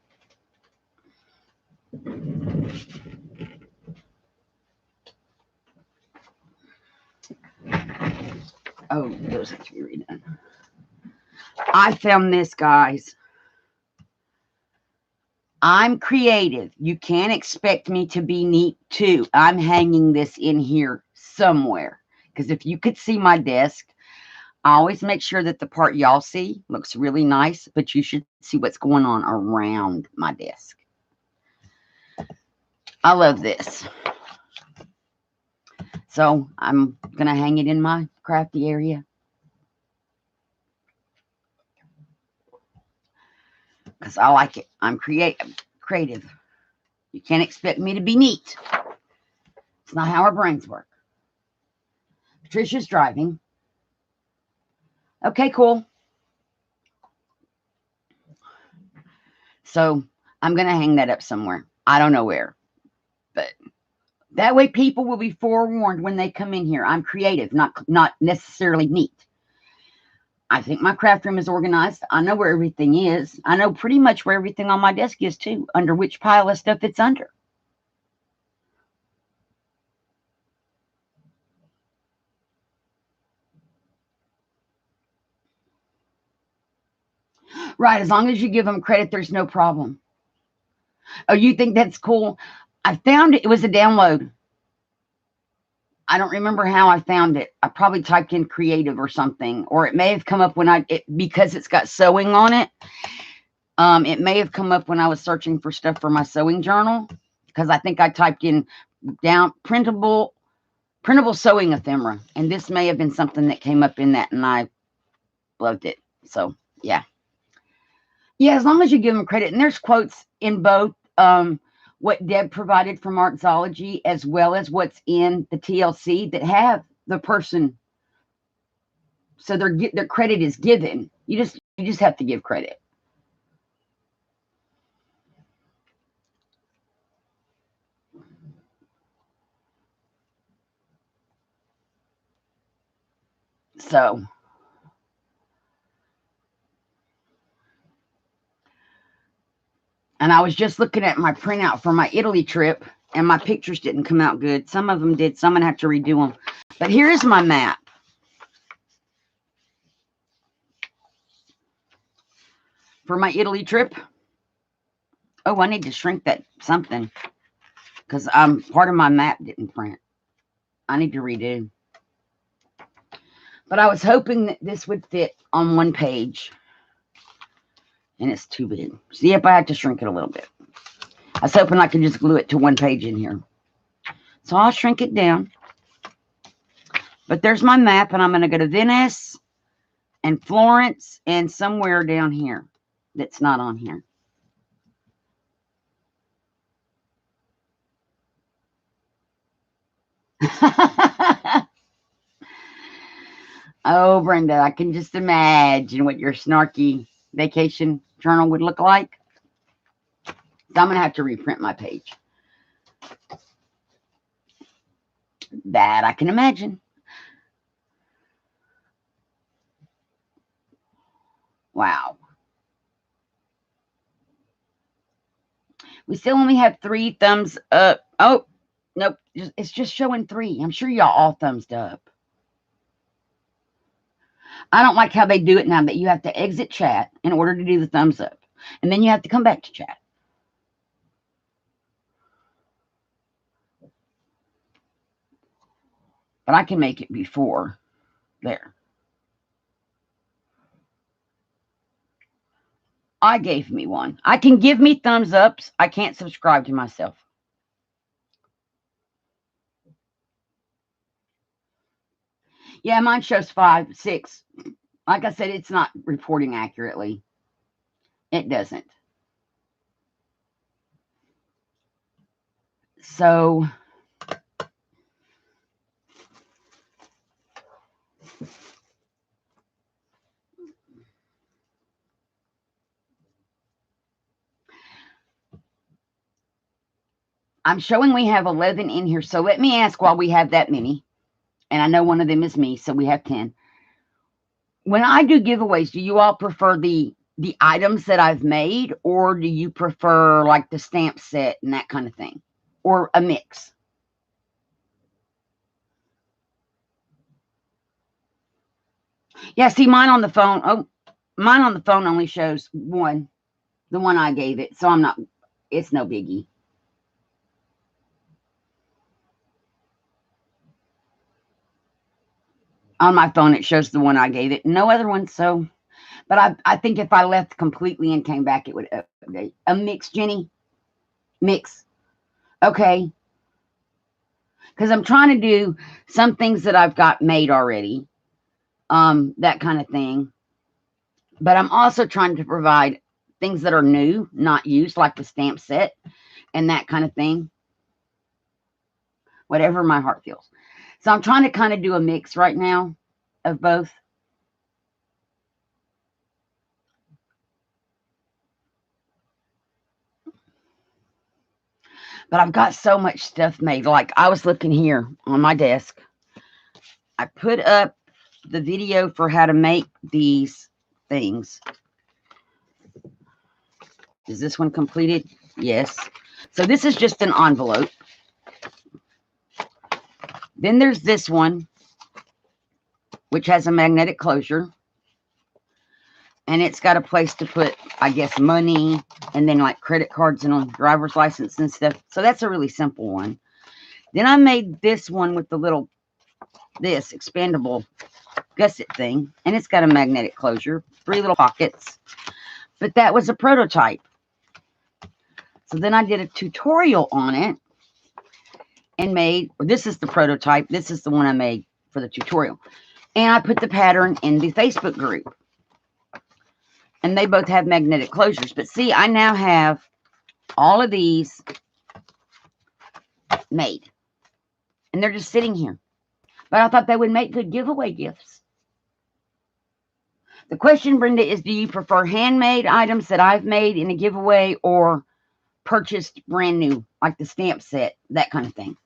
Oh, those have to be redone. I found this, guys. I'm creative. You can't expect me to be neat too. I'm hanging this in here somewhere. Because if you could see my desk, I always make sure that the part y'all see looks really nice, but you should see what's going on around my desk. I love this. So I'm going to hang it in my crafty area. Because I like it. I'm creative. You can't expect me to be neat. It's not how our brains work. Patricia's driving. Okay, cool. So I'm going to hang that up somewhere. I don't know where. But that way people will be forewarned when they come in here. I'm creative, not necessarily neat. I think my craft room is organized. I know where everything is. I know pretty much where everything on my desk is too, under which pile of stuff it's under. Right, as long as you give them credit, there's no problem. Oh, you think that's cool? I found it. It was a download. I don't remember how I found it. I probably typed in creative or something, or it may have come up when because it's got sewing on it. It may have come up when I was searching for stuff for my sewing journal, because I think I typed in down printable sewing ephemera, and this may have been something that came up in that, and I loved it. So yeah, as long as you give them credit, and there's quotes in both what Deb provided from Artsology as well as what's in the TLC that have the person, so their credit is given. You just have to give credit. So, and I was just looking at my printout for my Italy trip, and my pictures didn't come out good. Some of them did, so I'm going to have to redo them. But here's my map. For my Italy trip. Oh, I need to shrink that something, because part of my map didn't print. I need to redo. But I was hoping that this would fit on one page. And it's too big. So, yep, I have to shrink it a little bit. I was hoping I could just glue it to one page in here. So I'll shrink it down. But there's my map, and I'm going to go to Venice and Florence and somewhere down here that's not on here. Oh, Brenda, I can just imagine what your snarky vacation journal would look like. So I'm going to have to reprint my page. That I can imagine. Wow. We still only have 3 thumbs up. Oh, nope. It's just showing 3. I'm sure y'all all thumbs up. I don't like how they do it now, that you have to exit chat in order to do the thumbs up. And then you have to come back to chat. But I can make it before. There. I gave me one. I can give me thumbs ups. I can't subscribe to myself. Yeah, mine shows 5, 6. Like I said, it's not reporting accurately. It doesn't. So I'm showing we have 11 in here. So let me ask while we have that many. And I know one of them is me, so we have 10. When I do giveaways, do you all prefer the items that I've made, or do you prefer like the stamp set and that kind of thing, or a mix? Yeah, see, mine on the phone. Oh, mine on the phone only shows one, the one I gave it. So I'm not. It's no biggie. On my phone, it shows the one I gave it. No other one. So, but I think if I left completely and came back, it would update. A mix, Jenny. Mix. Okay. Because I'm trying to do some things that I've got made already. That kind of thing. But I'm also trying to provide things that are new, not used, like the stamp set and that kind of thing. Whatever my heart feels. So I'm trying to kind of do a mix right now of both. But I've got so much stuff made. Like I was looking here on my desk. I put up the video for how to make these things. Is this one completed? Yes. So this is just an envelope. Then there's this one, which has a magnetic closure. And it's got a place to put, I guess, money and then like credit cards and a driver's license and stuff. So that's a really simple one. Then I made this one with the little, this expandable gusset thing. And it's got a magnetic closure, 3 little pockets. But that was a prototype. So then I did a tutorial on it and made, or this is the prototype. This is the one I made for the tutorial. And I put the pattern in the Facebook group. And they both have magnetic closures. But see, I now have all of these made. And they're just sitting here. But I thought they would make good giveaway gifts. The question, Brenda, is do you prefer handmade items that I've made in a giveaway or purchased brand new, like the stamp set, that kind of thing?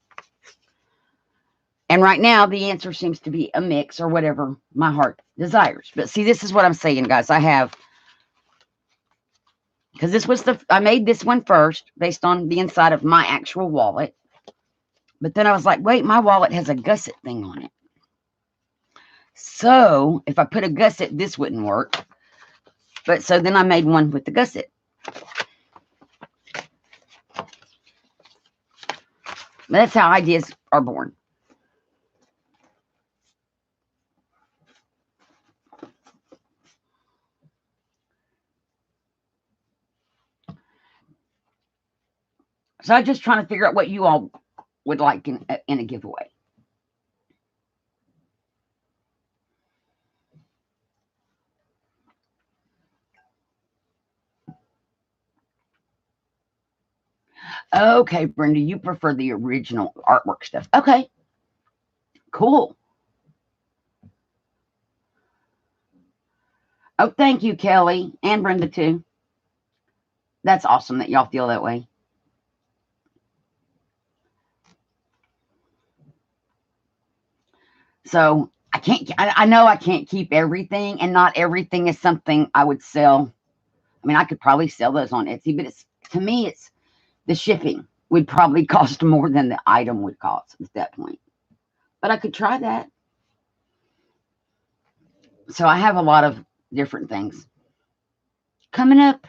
And right now, the answer seems to be a mix or whatever my heart desires. But see, this is what I'm saying, guys. I have, because this was I made this one first based on the inside of my actual wallet. But then I was like, wait, my wallet has a gusset thing on it. So if I put a gusset, this wouldn't work. But so then I made one with the gusset. That's how ideas are born. So I'm just trying to figure out what you all would like in a giveaway. Okay, Brenda, you prefer the original artwork stuff. Okay, cool. Oh, thank you, Kelly, and Brenda, too. That's awesome that y'all feel that way. So I know I can't keep everything, and not everything is something I would sell. I mean, I could probably sell those on Etsy, but to me, it's the shipping would probably cost more than the item would cost at that point. But I could try that. So I have a lot of different things coming up.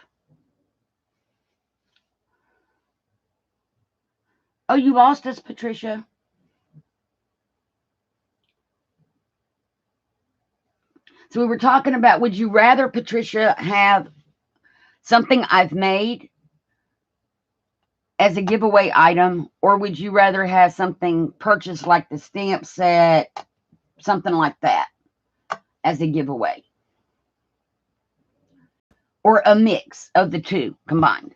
Oh, you lost us, Patricia. So we were talking about, would you rather, Patricia, have something I've made as a giveaway item, or would you rather have something purchased like the stamp set, something like that, as a giveaway? Or a mix of the two combined?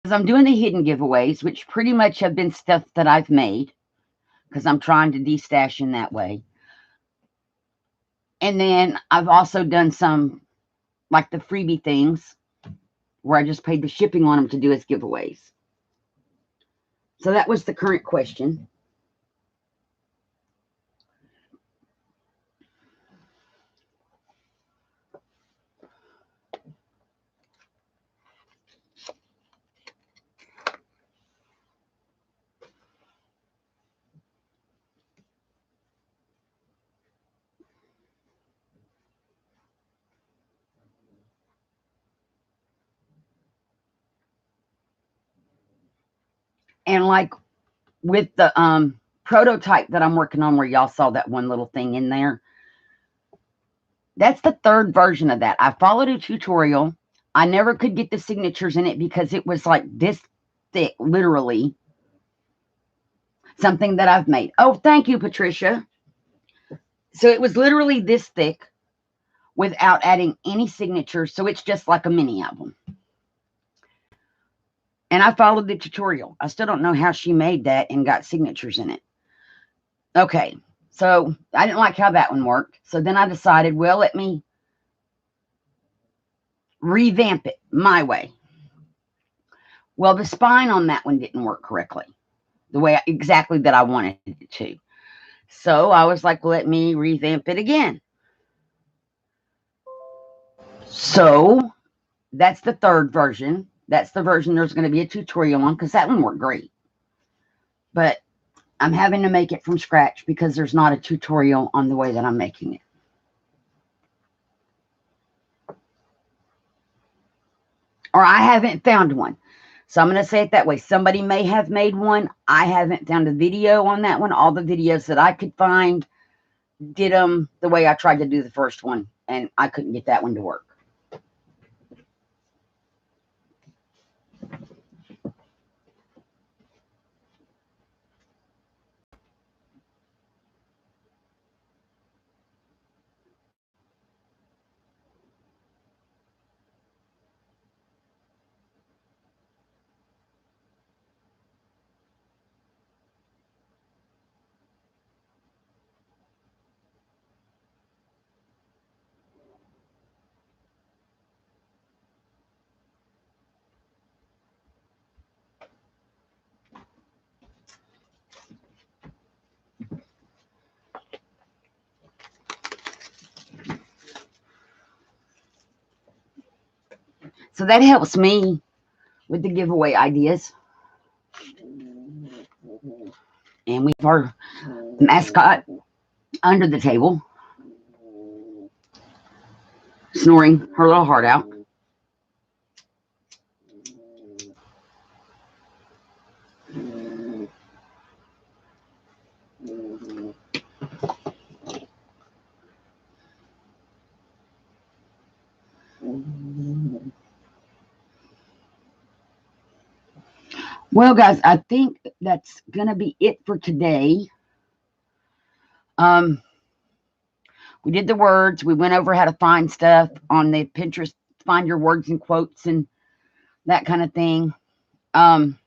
Because I'm doing the hidden giveaways, which pretty much have been stuff that I've made, because I'm trying to de-stash in that way. And then I've also done some, like the freebie things, where I just paid the shipping on them to do as giveaways. So that was the current question. And like with the prototype that I'm working on, where y'all saw that one little thing in there, that's the third version of that. I followed a tutorial. I never could get the signatures in it because it was like this thick, literally. Something that I've made. Oh, thank you, Patricia. So it was literally this thick without adding any signatures. So it's just like a mini album. And I followed the tutorial. I still don't know how she made that and got signatures in it. Okay, so I didn't like how that one worked. So then I decided, well, let me revamp it my way. Well, the spine on that one didn't work correctly, the way exactly that I wanted it to. So I was like, let me revamp it again. So that's the third version. That's the version there's going to be a tutorial on, because that one worked great. But I'm having to make it from scratch because there's not a tutorial on the way that I'm making it. Or I haven't found one. So I'm going to say it that way. Somebody may have made one. I haven't found a video on that one. All the videos that I could find did them the way I tried to do the first one, and I couldn't get that one to work. So that helps me with the giveaway ideas. And we have our mascot under the table, snoring her little heart out. Well, guys, I think that's going to be it for today. We did the words. We went over how to find stuff on the Pinterest, find your words and quotes and that kind of thing. And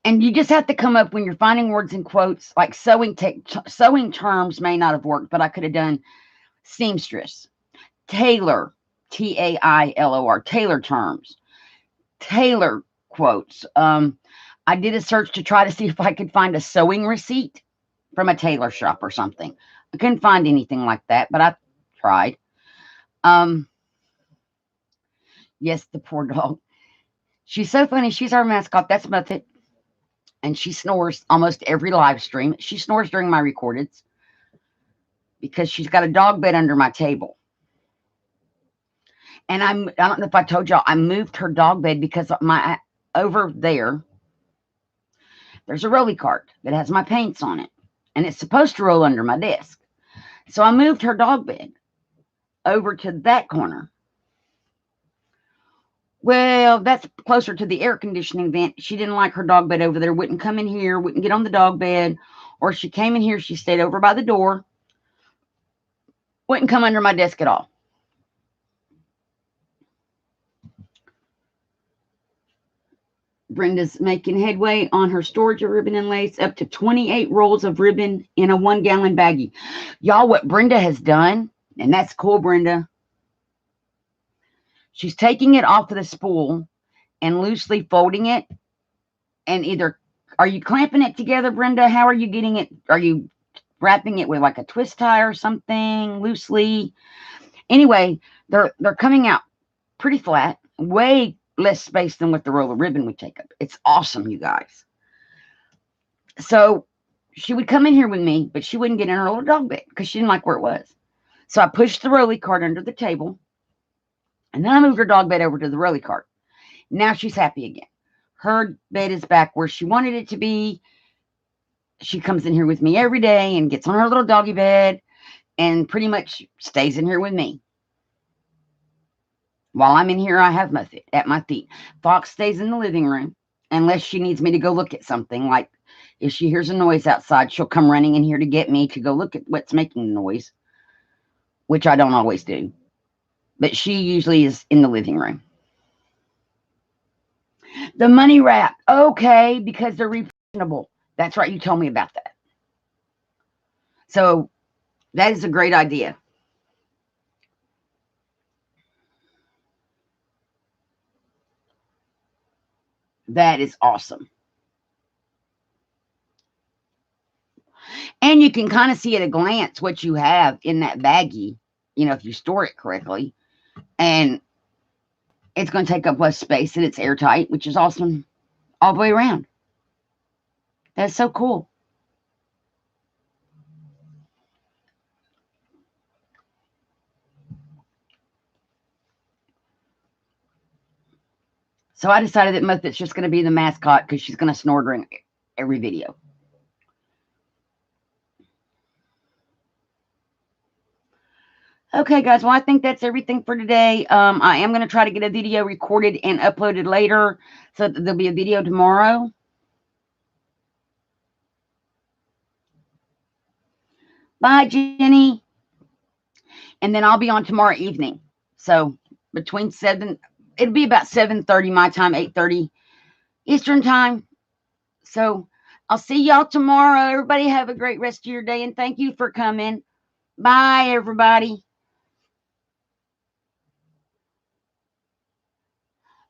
you just have to come up when you're finding words and quotes, like sewing terms may not have worked, but I could have done seamstress, tailor, Tailor, tailor terms, tailor quotes. I did a search to try to see if I could find a sewing receipt from a tailor shop or something. I couldn't find anything like that, but I tried. Yes, the poor dog. She's so funny. She's our mascot. That's Muffet. And she snores almost every live stream. She snores during my recordings because she's got a dog bed under my table. And I don't know if I told y'all, I moved her dog bed because over there's a rolly cart that has my paints on it. And it's supposed to roll under my desk. So I moved her dog bed over to that corner. Well, that's closer to the air conditioning vent. She didn't like her dog bed over there, wouldn't come in here, wouldn't get on the dog bed. Or she came in here, she stayed over by the door, wouldn't come under my desk at all. Brenda's making headway on her storage of ribbon and lace, up to 28 rolls of ribbon in a 1-gallon baggie. Y'all, what Brenda has done, and that's cool, Brenda. She's taking it off of the spool and loosely folding it and either, are you clamping it together, Brenda? How are you getting it? Are you wrapping it with like a twist tie or something loosely? Anyway, they're coming out pretty flat, way less space than with the roll of ribbon we take up. It's awesome, you guys. So she would come in here with me, but she wouldn't get in her little dog bed because she didn't like where it was. So I pushed the rolly cart under the table, and then I moved her dog bed over to the rolly cart. Now she's happy again. Her bed is back where she wanted it to be. She comes in here with me every day and gets on her little doggy bed and pretty much stays in here with me. While I'm in here, I have Muffet at my feet. Fox stays in the living room unless she needs me to go look at something. Like if she hears a noise outside, she'll come running in here to get me to go look at what's making the noise, which I don't always do. But she usually is in the living room. The money wrap. Okay, because they're replenishable. That's right. You told me about that. So that is a great idea. That is awesome. And you can kind of see at a glance what you have in that baggie, if you store it correctly. And it's going to take up less space and it's airtight, which is awesome all the way around. That's so cool. So I decided that Muffet's just going to be the mascot because she's going to snore during every video. Okay, guys. Well, I think that's everything for today. I am going to try to get a video recorded and uploaded later so that there'll be a video tomorrow. Bye, Jenny. And then I'll be on tomorrow evening. So between 7, it'll be about 7:30 my time, 8:30 Eastern time. So I'll see y'all tomorrow. Everybody have a great rest of your day, and thank you for coming. Bye, everybody.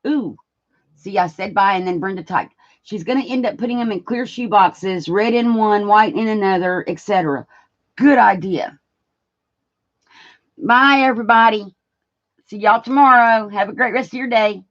Ooh, see, I said bye, and then Brenda typed. She's going to end up putting them in clear shoe boxes, red in one, white in another, etc. Good idea. Bye, everybody. See y'all tomorrow. Have a great rest of your day.